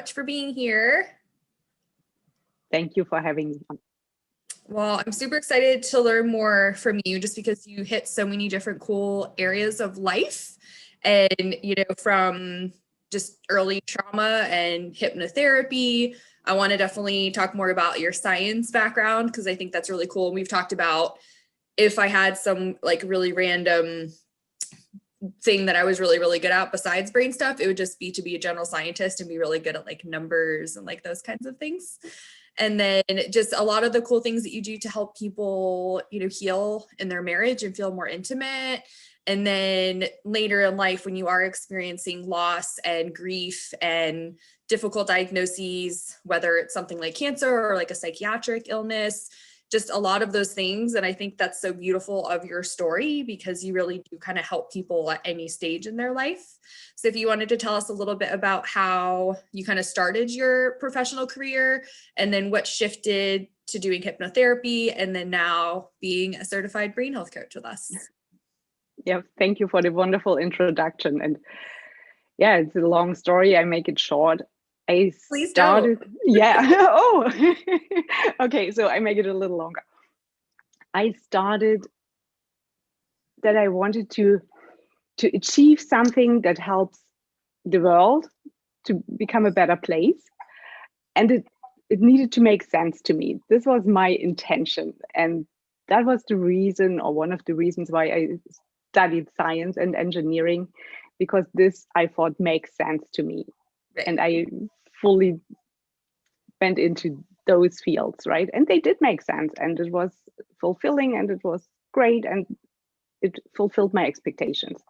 much for being here. Thank you for having me on. Well, I'm super excited to learn more from you just because you hit so many different cool areas of life. And, from just early trauma and hypnotherapy, I want to definitely talk more about your science background because I think that's really cool. And we've talked about if I had some like really random thing that I was really, really good at besides brain stuff, it would just be to be a general scientist and be really good at like numbers and like those kinds of things. And then just a lot of the cool things that you do to help people, heal in their marriage and feel more intimate. And then later in life, when you are experiencing loss and grief and difficult diagnoses, whether it's something like cancer or like a psychiatric illness, just a lot of those things. And I think that's so beautiful of your story because you really do kind of help people at any stage in their life. So if you wanted to tell us a little bit about how you kind of started your professional career and then what shifted to doing hypnotherapy and then now being a certified brain health coach with us. Yeah, thank you for the wonderful introduction. And yeah, it's a long story. I make it short. Please don't. Yeah. Oh, okay. So I make it a little longer. I started that I wanted to achieve something that helps the world to become a better place. And it needed to make sense to me. This was my intention. And that was the reason, or one of the reasons why I studied science and engineering, because this I thought makes sense to me. Right. And I fully went into those fields, right? And they did make sense, and it was fulfilling, and it was great, and it fulfilled my expectations.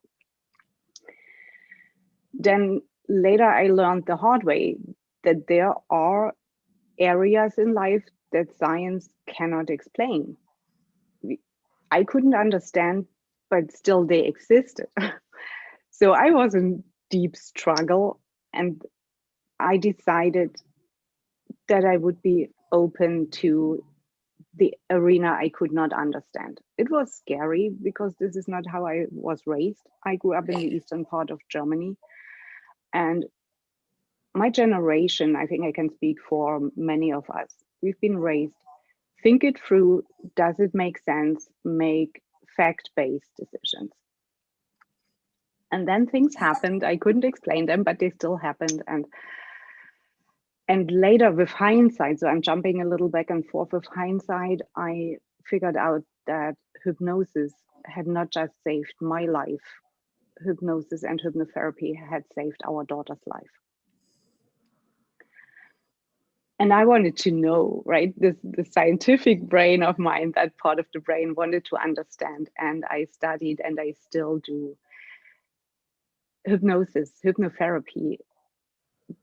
Then later I learned the hard way that there are areas in life that science cannot explain. I couldn't understand, but still they existed. So I was in deep struggle, and I decided that I would be open to the arena I could not understand. It was scary because this is not how I was raised. I grew up in the eastern part of Germany, and my generation, I think I can speak for many of us, we've been raised, think it through, does it make sense, make fact-based decisions. And then things happened. I couldn't explain them, but they still happened. And later with hindsight, so I'm jumping a little back and forth with hindsight, I figured out that hypnosis had not just saved my life, hypnosis and hypnotherapy had saved our daughter's life. And I wanted to know, right, the scientific brain of mine, that part of the brain wanted to understand. And I studied, and I still do, hypnosis, hypnotherapy,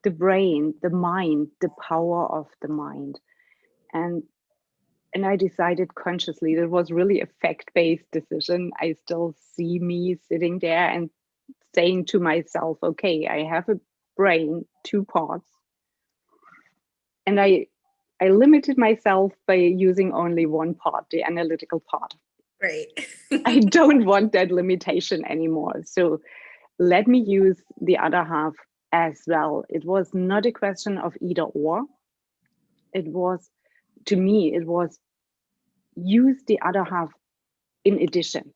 the brain, the mind, the power of the mind. And I decided consciously, that was really a fact-based decision. I still see me sitting there and saying to myself, okay, I have a brain, 2 parts. And I limited myself by using only 1 part, the analytical part. Right. I don't want that limitation anymore. So let me use the other half as well. It was not a question of either or. It was, to me, it was use the other half in addition.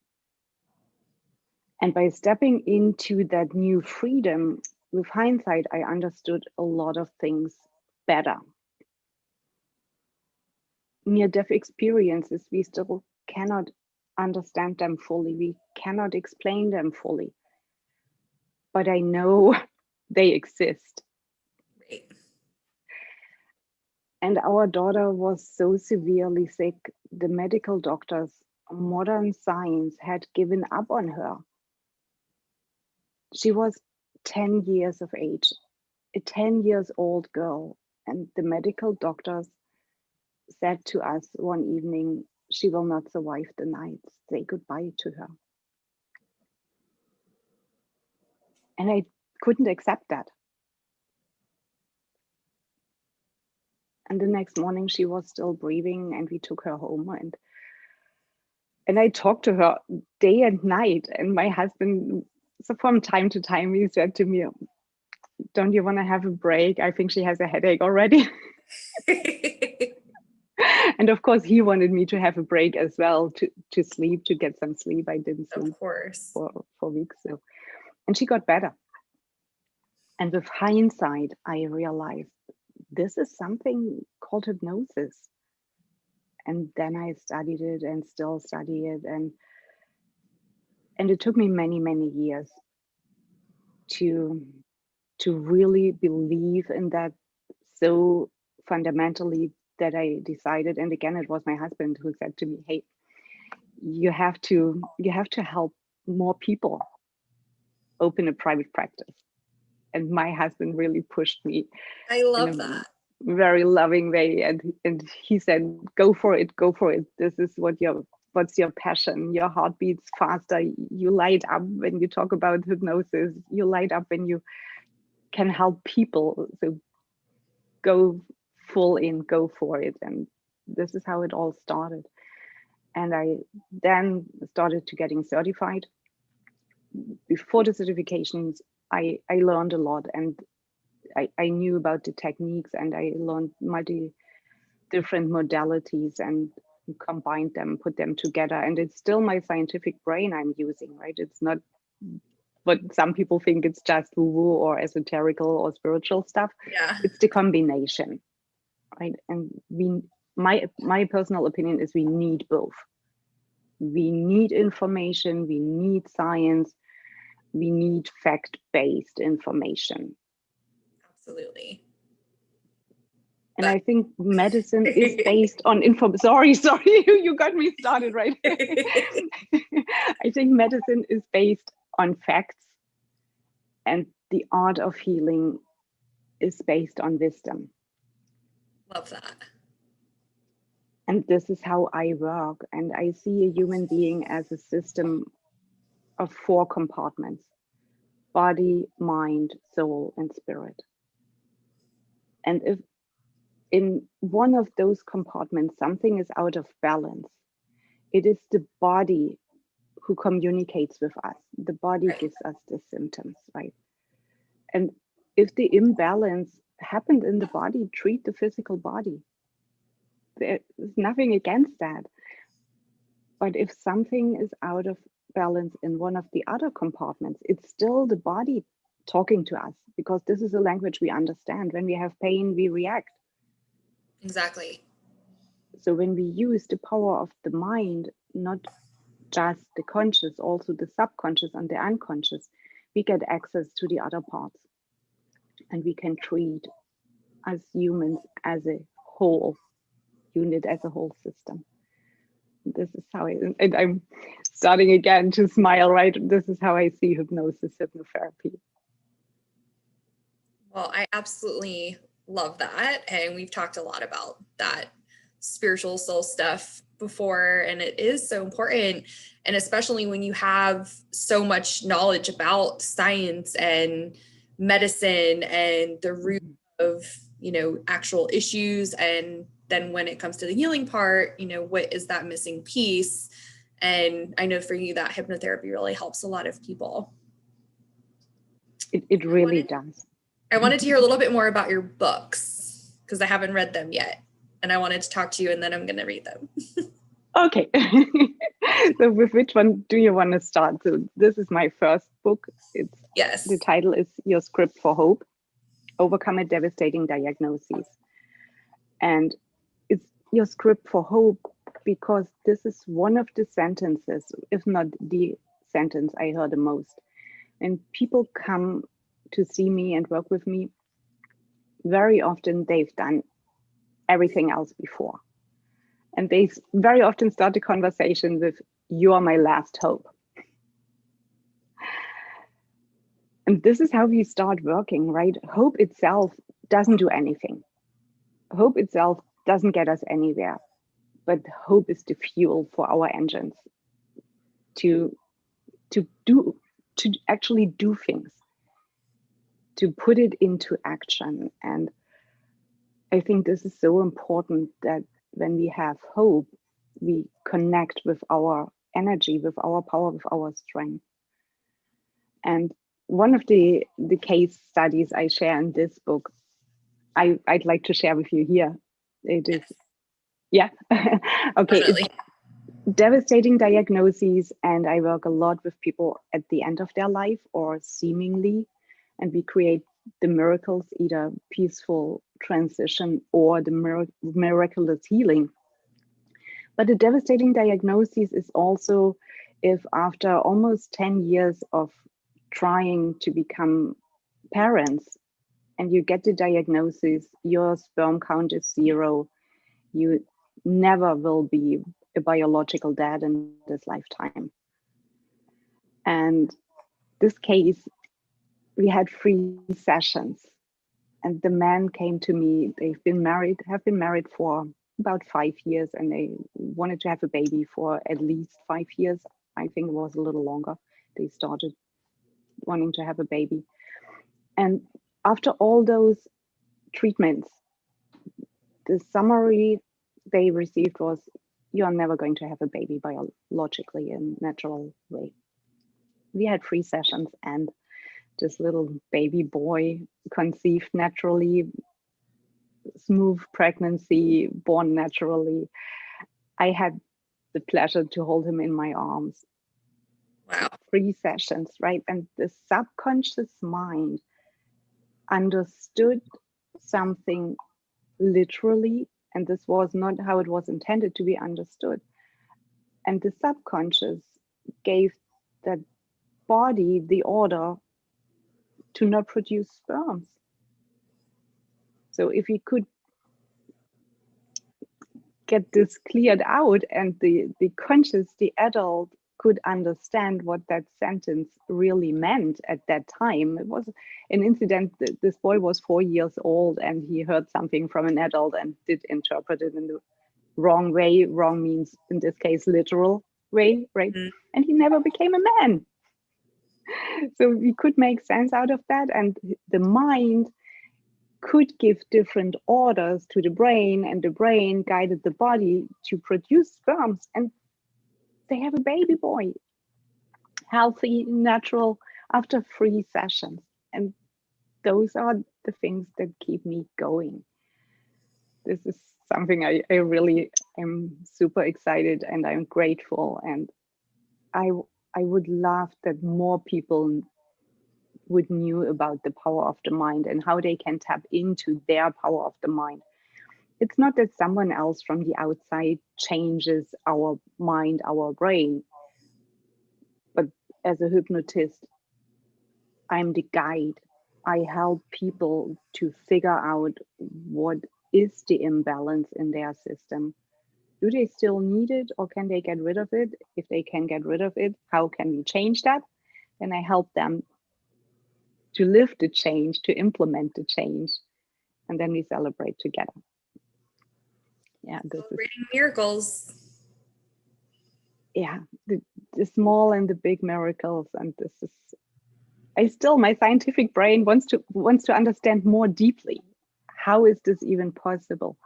And by stepping into that new freedom, with hindsight, I understood a lot of things better. Near-death experiences, we still cannot understand them fully. We cannot explain them fully. But I know they exist. Right. And our daughter was so severely sick, the medical doctors, modern science had given up on her. She was 10 years of age, a 10 years old girl. And the medical doctors said to us one evening, she will not survive the night. Say goodbye to her. And I couldn't accept that. And the next morning she was still breathing, and we took her home, and I talked to her day and night. And my husband, so from time to time, he said to me, don't you want to have a break? I think she has a headache already. And of course, he wanted me to have a break as well, to sleep, to get some sleep. I didn't sleep Of course. for weeks. So, and she got better. And with hindsight, I realized this is something called hypnosis. And then I studied it and still study it. And it took me many, many years to really believe in that so fundamentally, that I decided, and again, it was my husband who said to me, hey, you have to help more people open a private practice. And my husband really pushed me I love that. Very loving way. And he said, go for it. This is what's your passion. Your heart beats faster. You light up when you talk about hypnosis. You light up when you can help people. So go full in, go for it. And this is how it all started. And I then started to getting certified. Before the certifications, I learned a lot, and I knew about the techniques, and I learned different modalities and combined them, put them together. And it's still my scientific brain I'm using, right? It's not what some people think it's just woo-woo or esoterical or spiritual stuff. Yeah. It's the combination, right? And my personal opinion is we need both. We need information, we need science, we need fact-based information. Absolutely. And I think medicine is based on sorry, you got me started, right? I think medicine is based on facts, and the art of healing is based on wisdom. Love that. And this is how I work. And I see a human being as a system of 4 compartments: body, mind, soul, and spirit. And if in one of those compartments something is out of balance, it is the body who communicates with us. The body gives us the symptoms, right? And if the imbalance happened in the body, treat the physical body. There's nothing against that. But if something is out of balance in one of the other compartments, it's still the body talking to us, because this is a language we understand. When we have pain, we react. Exactly. So when we use the power of the mind, not just the conscious, also the subconscious and the unconscious, we get access to the other parts. And we can treat as humans as a whole unit, as a whole system. This is how and I'm starting again to smile, right? This is how I see hypnosis, hypnotherapy. Well, I absolutely love that. And we've talked a lot about that spiritual soul stuff before, and it is so important. And especially when you have so much knowledge about science and medicine and the root of, actual issues. And then when it comes to the healing part, what is that missing piece? And I know for you that hypnotherapy really helps a lot of people. It really does. I wanted to hear a little bit more about your books, because I haven't read them yet. And I wanted to talk to you, and then I'm going to read them. Okay. So with which one do you want to start? So this is my first book. Yes. The title is Your Script for Hope: Overcome a Devastating Diagnoses. And it's your script for hope because this is one of the sentences, if not the sentence I heard the most. When people come to see me and work with me, very often they've done everything else before. And they very often start the conversation with, "You are my last hope." And this is how we start working, right? Hope itself doesn't do anything. Hope itself doesn't get us anywhere. But hope is the fuel for our engines to actually do things, to put it into action. And I think this is so important, that when we have hope, we connect with our energy, with our power, with our strength. And one of the case studies I share in this book, I'd like to share with you here. It is, yeah. Okay, it's Definitely. devastating diagnoses, and I work a lot with people at the end of their life or seemingly, and we create the miracles, either peaceful transition or the miraculous healing. But the devastating diagnosis is also if after almost 10 years of trying to become parents and you get the diagnosis, your sperm count is 0, you never will be a biological dad in this lifetime. And this case, we had 3 sessions, and the man came to me. Have been married for about 5 years, and they wanted to have a baby for at least 5 years. I think it was a little longer. They started wanting to have a baby. And after all those treatments, the summary they received was, you're never going to have a baby biologically in natural way. We had 3 sessions, and this little baby boy conceived naturally, smooth pregnancy, born naturally. I had the pleasure to hold him in my arms. Wow. 3 sessions, right? And the subconscious mind understood something literally, and this was not how it was intended to be understood. And the subconscious gave that body the order to not produce sperms. So if we could get this cleared out and the conscious, the adult could understand what that sentence really meant at that time. It was an incident that this boy was 4 years old and he heard something from an adult and did interpret it in the wrong way. Wrong means in this case literal way, right? Mm. And he never became a man. So we could make sense out of that, and the mind could give different orders to the brain, and the brain guided the body to produce sperms, and they have a baby boy, healthy, natural, after 3 sessions. And those are the things that keep me going. This is something I really am super excited, and I'm grateful, and I would love that more people would knew about the power of the mind and how they can tap into their power of the mind. It's not that someone else from the outside changes our mind, our brain, but as a hypnotist, I'm the guide. I help people to figure out what is the imbalance in their system. Do they still need it, or can they get rid of it? If they can get rid of it, how can we change that? Then I help them to live the change, to implement the change, and then we celebrate together. Yeah, this is Celebrating miracles. yeah, the small and the big miracles, and this is my scientific brain wants to understand more deeply. How is this even possible?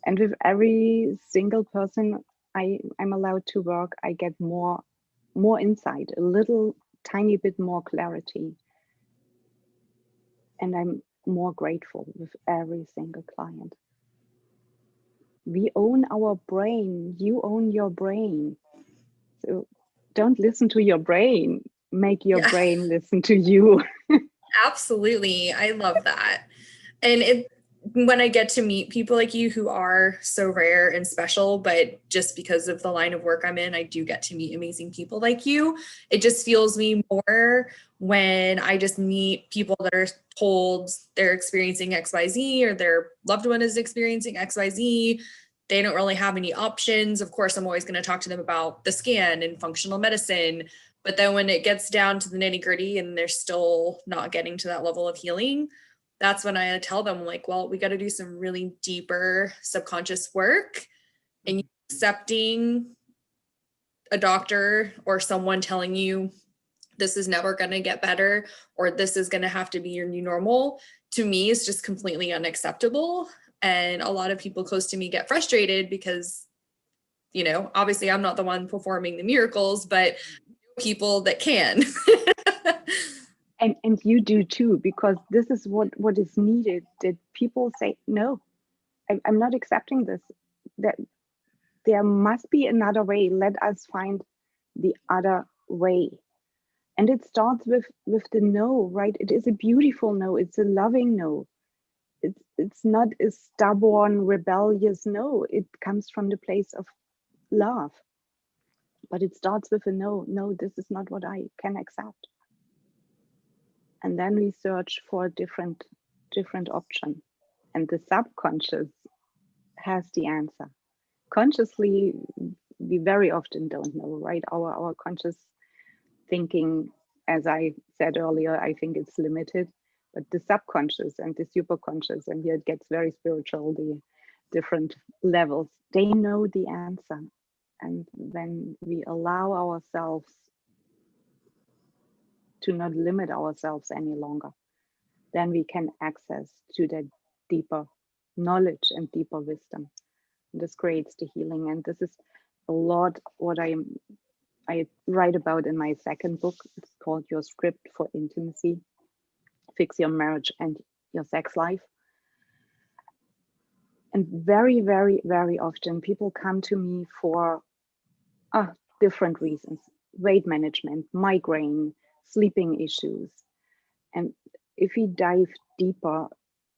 And with every single person I'm allowed to work, I get more insight, a little tiny bit more clarity. And I'm more grateful with every single client. We own our brain. You own your brain. So don't listen to your brain. Make your brain listen to you. Absolutely. I love that. And when I get to meet people like you who are so rare and special, but just because of the line of work I'm in, I do get to meet amazing people like you. It just feels me more when I just meet people that are told they're experiencing XYZ or their loved one is experiencing XYZ. They don't really have any options. Of course, I'm always going to talk to them about the scan and functional medicine. But then when it gets down to the nitty gritty and they're still not getting to that level of healing, that's when I tell them, like, well, we got to do some really deeper subconscious work, and accepting a doctor or someone telling you this is never going to get better or this is going to have to be your new normal, to me is just completely unacceptable. And a lot of people close to me get frustrated because, you know, obviously I'm not the one performing the miracles, but people that can. And you do too, because this is what is needed, that people say, no, I'm not accepting this, that there must be another way. Let us find the other way. And it starts with the no, right? It is a beautiful no. It's a loving no. It's not a stubborn, rebellious no. It comes from the place of love. But it starts with a no. No, this is not what I can accept. And then we search for a different option. And the subconscious has the answer. Consciously, we very often don't know, right? Our conscious thinking, as I said earlier, I think it's limited, but the subconscious and the superconscious, and here it gets very spiritual, the different levels, they know the answer. And when we allow ourselves to not limit ourselves any longer, then we can access to that deeper knowledge and deeper wisdom. This creates the healing, and this is a lot what I write about in my second book. It's called Your Script for Intimacy: Fix Your Marriage and Your Sex Life. And very, very, very often people come to me for different reasons: weight management, migraine, sleeping issues. And if we dive deeper,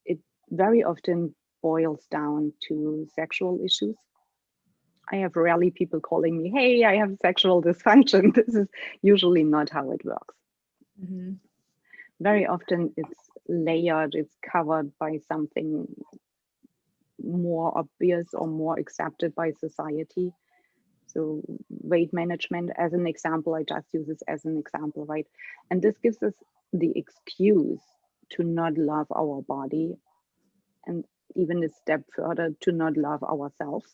it very often boils down to sexual issues. I have rarely people calling me, hey, I have sexual dysfunction. This is usually not how it works. Mm-hmm. Very often it's layered, it's covered by something more obvious or more accepted by society. So weight management, as an example, I just use this as an example, right? And this gives us the excuse to not love our body, and even a step further, to not love ourselves.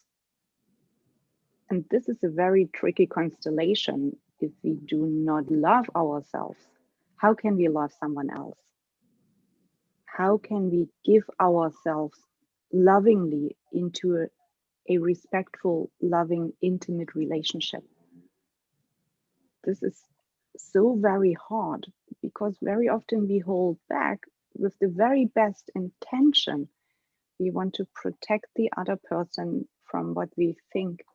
And this is a very tricky constellation. If we do not love ourselves, how can we love someone else? How can we give ourselves lovingly into a respectful, loving, intimate relationship? This is so very hard, because very often we hold back with the very best intention. We want to protect the other person from what we think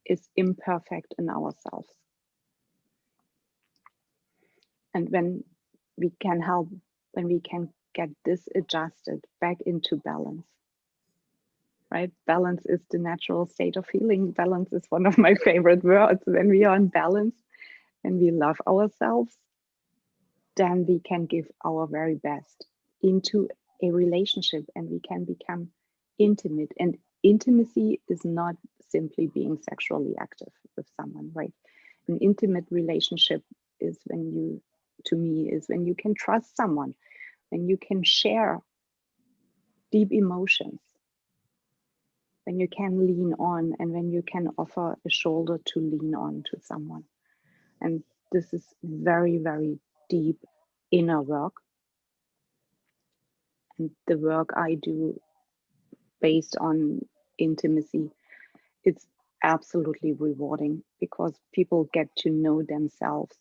is imperfect in ourselves. And when we can help, when we can get this adjusted back into balance, right? Balance is the natural state of healing. Balance is one of my favorite words. When we are in balance and we love ourselves, then we can give our very best into a relationship, and we can become intimate. And intimacy is not simply being sexually active with someone, right? An intimate relationship is when you, to me, is when you can trust someone, when you can share deep emotions, when you can lean on, and when you can offer a shoulder to lean on to someone. And this is very, very deep inner work. And the work I do based on intimacy, it's absolutely rewarding, because people get to know themselves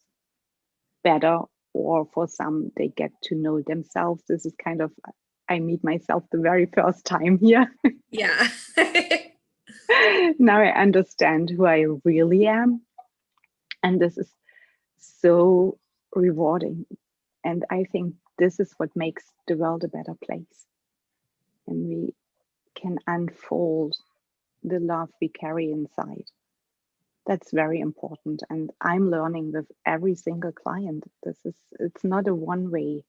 better, or for some, they get to know themselves. This is kind of, I meet myself the very first time here. Yeah. Now I understand who I really am. And this is so rewarding. And I think this is what makes the world a better place. And we can unfold the love we carry inside. That's very important. And I'm learning with every single client. It's not a one-way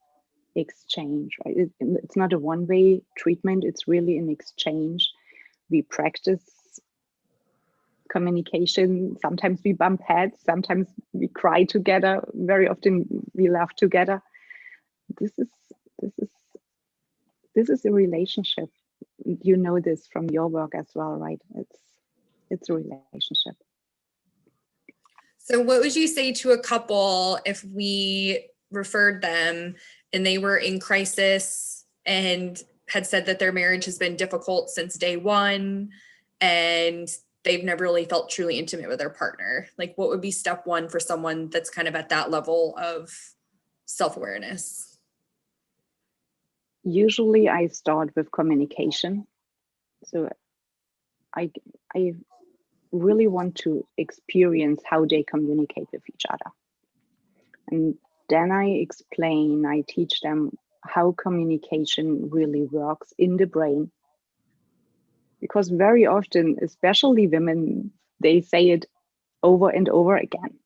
exchange, right? It's not a one-way treatment. It's really an exchange. We practice communication. Sometimes we bump heads. Sometimes we cry together. Very often we laugh together. This is a relationship. You know this from your work as well, right? It's a relationship. So what would you say to a couple if we referred them and they were in crisis and had said that their marriage has been difficult since day one and they've never really felt truly intimate with their partner? Like, what would be step one for someone that's kind of at that level of self-awareness? Usually I start with communication. So I really want to experience how they communicate with each other. And then I teach them how communication really works in the brain. Because very often, especially women, they say it over and over again.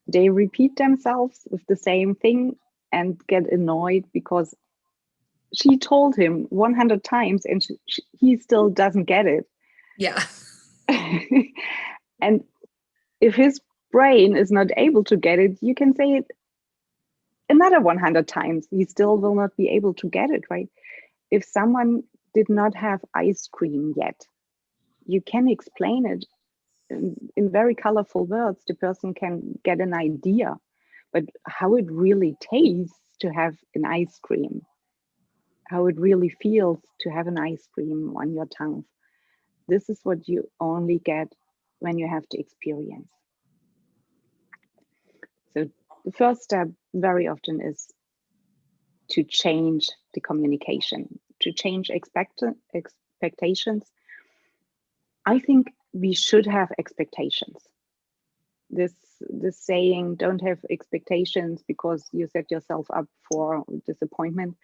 They repeat themselves with the same thing and get annoyed because she told him 100 times and he still doesn't get it. Yeah. And if his brain is not able to get it, you can say it another 100 times. He still will not be able to get it, right? If someone did not have ice cream yet, you can explain it in very colorful words. The person can get an idea, but how it really tastes to have an ice cream, how it really feels to have an ice cream on your tongue, this is what you only get when you have the experience. So the first step very often is to change the communication, to change expectations. I think we should have expectations. This saying, don't have expectations because you set yourself up for disappointment.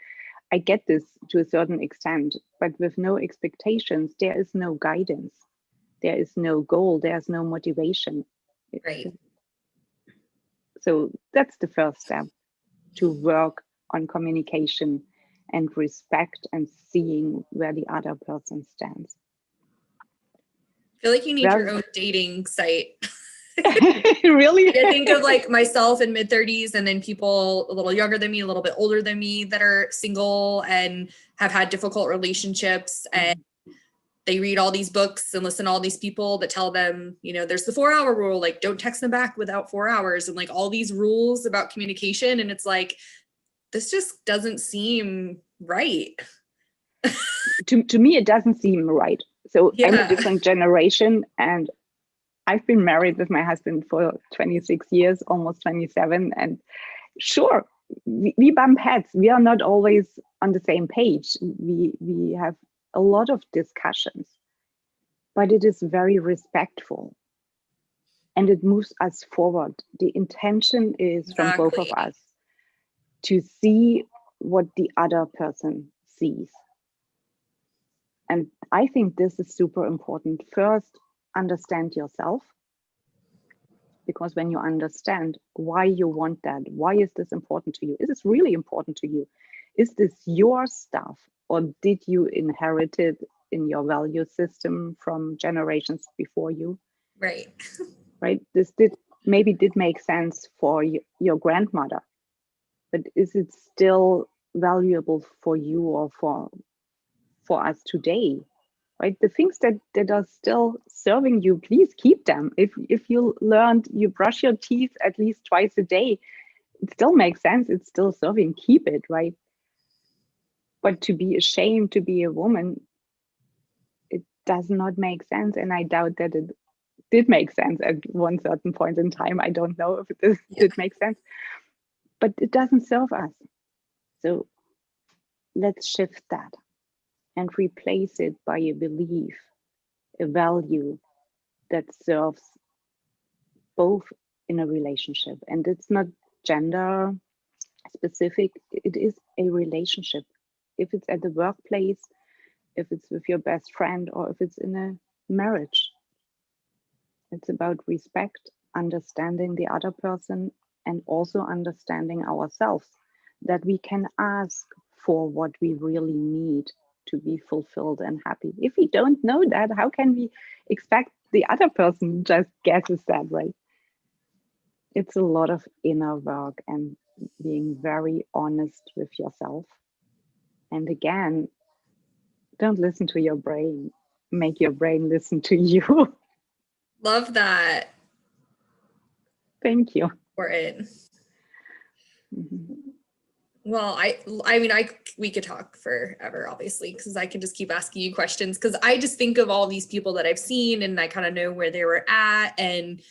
I get this to a certain extent, but with no expectations, there is no guidance. There is no goal. There's no motivation. Right. So that's the first step, to work on communication and respect and seeing where the other person stands. I feel like you need your own dating site. Really? I think of like myself in mid-30s and then people a little younger than me, a little bit older than me that are single and have had difficult relationships, and they read all these books and listen to all these people that tell them, you know, there's the 4-hour rule, like don't text them back without 4 hours, and like all these rules about communication. And it's like, this just doesn't seem right. To me, it doesn't seem right. So I'm a different generation, and I've been married with my husband for 26 years, almost 27. And sure, we bump heads. We are not always on the same page. We have a lot of discussions, but it is very respectful and it moves us forward. The intention is from both of us to see what the other person sees. And I think this is super important. First, understand yourself. Because when you understand why you want that, why is this important to you? Is this really important to you? Is this your stuff, or did you inherit it in your value system from generations before you? Right. Right. This maybe did make sense for your grandmother, but is it still valuable for you or for us today? Right, the things that are still serving you, please keep them. If you learned you brush your teeth at least twice a day, it still makes sense. It's still serving. Keep it, right? But to be ashamed to be a woman, it does not make sense. And I doubt that it did make sense at one certain point in time. I don't know if it did make sense, but it doesn't serve us. So let's shift that and replace it by a belief, a value that serves both in a relationship. And it's not gender specific, it is a relationship. If it's at the workplace, if it's with your best friend, or if it's in a marriage, it's about respect, understanding the other person, and also understanding ourselves, that we can ask for what we really need to be fulfilled and happy. If we don't know that, how can we expect the other person just guesses that, right? It's a lot of inner work and being very honest with yourself. And again, don't listen to your brain. Make your brain listen to you. Love that. Thank you. Important. Mm-hmm. Well, I mean, we could talk forever, obviously, because I can just keep asking you questions, because I just think of all these people that I've seen and I kind of know where they were at. And,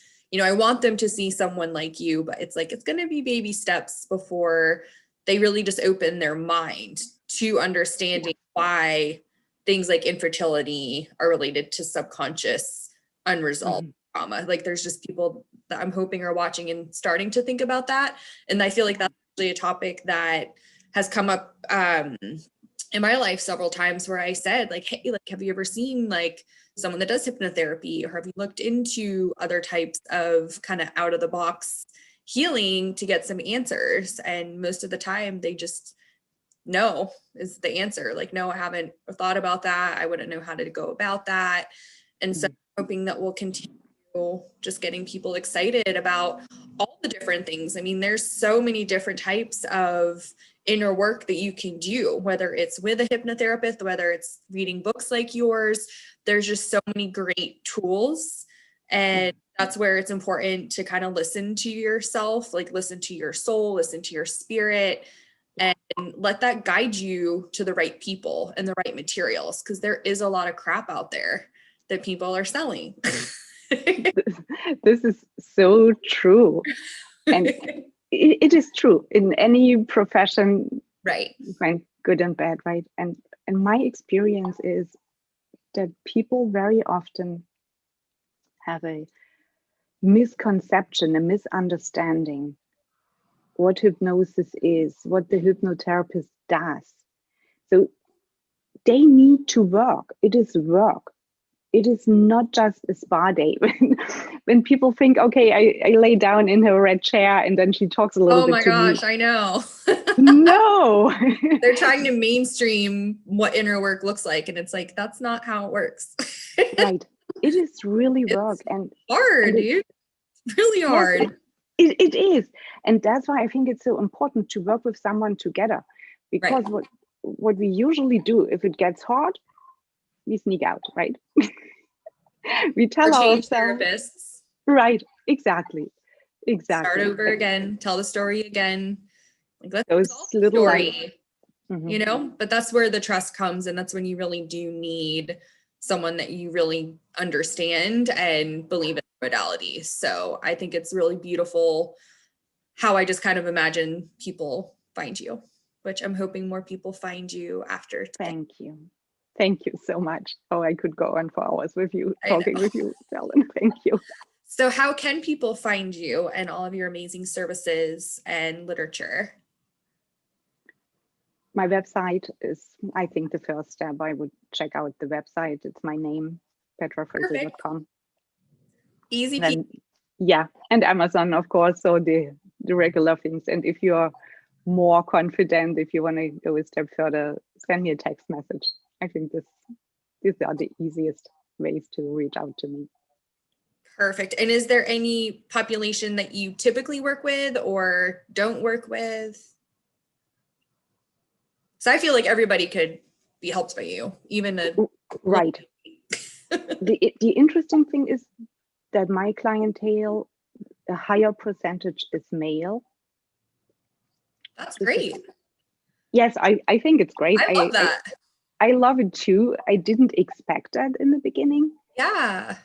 I want them to see someone like you, but it's like, it's going to be baby steps before they really just open their mind to understanding why things like infertility are related to subconscious unresolved trauma. Like there's just people that I'm hoping are watching and starting to think about that. And I feel like that's actually a topic that has come up in my life several times where I said like, hey, like, have you ever seen like someone that does hypnotherapy, or have you looked into other types of kind of out of the box healing to get some answers? And most of the time they just, no is the answer. Like, no, I haven't thought about that. I wouldn't know how to go about that. And so I'm hoping that we'll continue just getting people excited about all the different things. I mean, there's so many different types of inner work that you can do, whether it's with a hypnotherapist, whether it's reading books like yours. There's just so many great tools. And that's where it's important to kind of listen to yourself, like listen to your soul, listen to your spirit, and let that guide you to the right people and the right materials, because there is a lot of crap out there that people are selling. This is so true. And it is true in any profession, right? You find good and bad, right? And my experience is that people very often have a misconception, a misunderstanding what hypnosis is, what the hypnotherapist does. So they need to work. It is work. It is not just a spa day. When people think, okay, I lay down in her red chair and then she talks a little bit to me. Oh my gosh, I know. No. They're trying to mainstream what inner work looks like. And it's like, that's not how it works. Right. It is really work. And hard, dude. Really hard. Yes, it is. And that's why I think it's so important to work with someone together. Because what we usually do, if it gets hard, we sneak out, right? We tell ourselves. Therapists. Right, exactly. Start over again, tell the story again. Like, let's those little story, but that's where the trust comes. And that's when you really do need someone that you really understand and believe in modalities. So I think it's really beautiful how I just kind of imagine people find you, which I'm hoping more people find you after. Thank you. Thank you so much. Oh, I could go on for hours with you, talking with you, Fallon. Thank you. So how can people find you and all of your amazing services and literature? My website is, I think, the first step. I would check out the website. It's my name, petrafrese.com. Easy peasy. Yeah, and Amazon, of course, so the regular things. And if you're more confident, if you want to go a step further, send me a text message. I think these are the easiest ways to reach out to me. Perfect. And is there any population that you typically work with or don't work with? So I feel like everybody could be helped by you, even right. The interesting thing is that my clientele, a higher percentage is male. That's great. Yes, I think it's great. I love that. I love it too. I didn't expect that in the beginning. Yeah.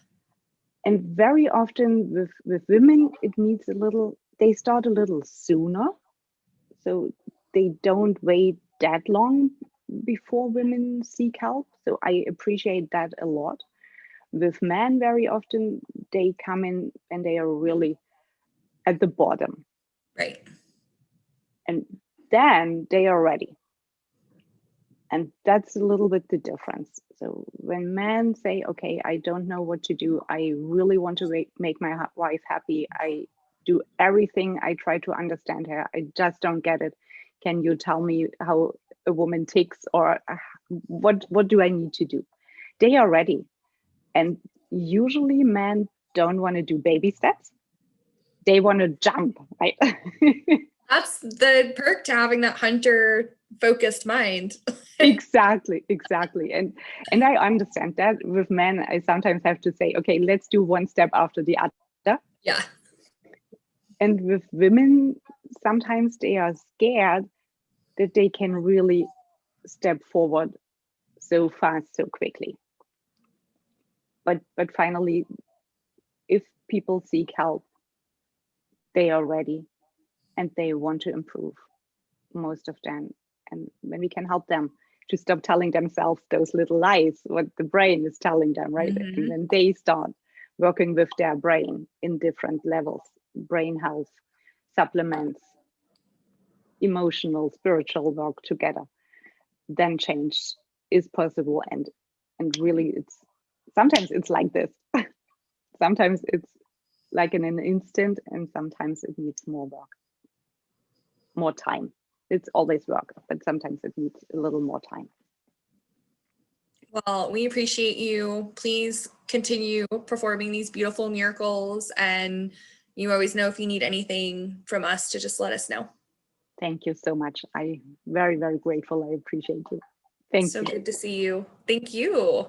And very often with women, it needs they start a little sooner. So they don't wait that long before women seek help. So I appreciate that a lot. With men, very often they come in and they are really at the bottom. Right. And then they are ready. And that's a little bit the difference. So when men say, okay, I don't know what to do, I really want to make my wife happy, I do everything, I try to understand her, I just don't get it. Can you tell me how a woman ticks, or what do I need to do? They are ready. And usually men don't want to do baby steps. They want to jump, right? That's the perk to having that hunter focused mind. Exactly. And I understand that. With men, I sometimes have to say, okay, let's do one step after the other. Yeah. And with women, sometimes they are scared that they can really step forward so fast, so quickly. But finally, if people seek help, they are ready and they want to improve, most of them. And when we can help them to stop telling themselves those little lies, what the brain is telling them, right? And then they start working with their brain in different levels, brain health, supplements, emotional, spiritual work together, then change is possible. And really, it's sometimes it's like this. Sometimes it's like in an instant, and sometimes it needs more work, more time. It's always work, but sometimes it needs a little more time. Well, we appreciate you. Please continue performing these beautiful miracles. And you always know if you need anything from us to just let us know. Thank you so much. I'm very, very grateful. I appreciate you. Thank you. So good to see you. Thank you.